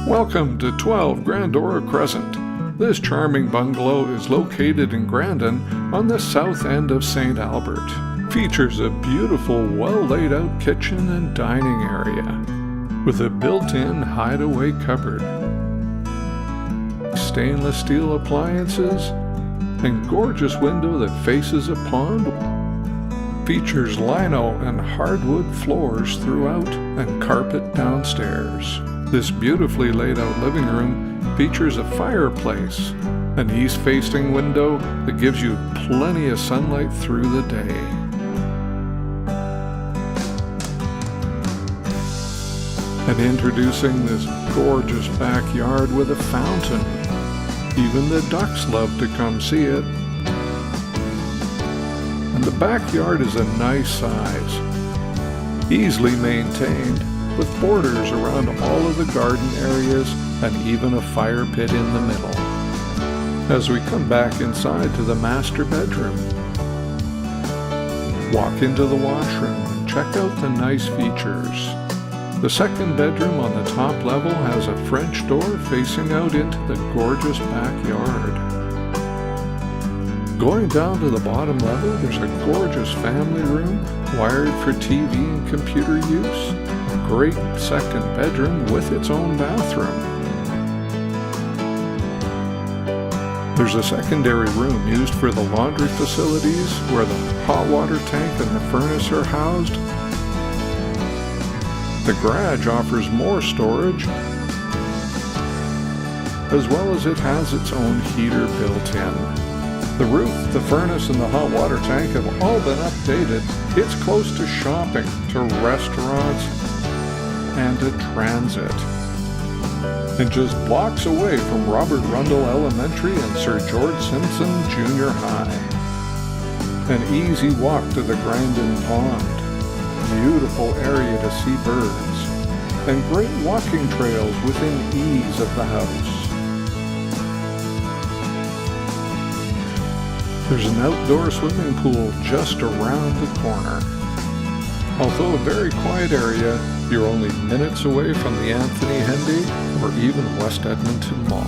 Welcome to 12 Grandora Cresent. This charming bungalow is located in Grandin on the south end of St. Albert. Features a beautiful, well-laid-out kitchen and dining area with a built-in hideaway cupboard, stainless steel appliances, and gorgeous window that faces a pond. Features lino and hardwood floors throughout and carpet downstairs. This beautifully laid out living room features a fireplace, an east-facing window that gives you plenty of sunlight through the day. And introducing this gorgeous backyard with a fountain. Even the ducks love to come see it. And the backyard is a nice size, easily maintained, with borders around all of the garden areas and even a fire pit in the middle. As we come back inside to the master bedroom, walk into the washroom and check out the nice features. The second bedroom on the top level has a French door facing out into the gorgeous backyard. Going down to the bottom level, there's a gorgeous family room wired for TV and computer use. A great second bedroom with its own bathroom. There's a secondary room used for the laundry facilities where the hot water tank and the furnace are housed. The garage offers more storage, as well as it has its own heater built in. The roof, the furnace, and the hot water tank have all been updated. It's close to shopping, to restaurants, and to transit. And just blocks away from Robert Rundle Elementary and Sir George Simpson Junior High. An easy walk to the Grandin Pond. Beautiful area to see birds. And great walking trails within ease of the house. There's an outdoor swimming pool just around the corner. Although a very quiet area, you're only minutes away from the Anthony Henday or even West Edmonton Mall.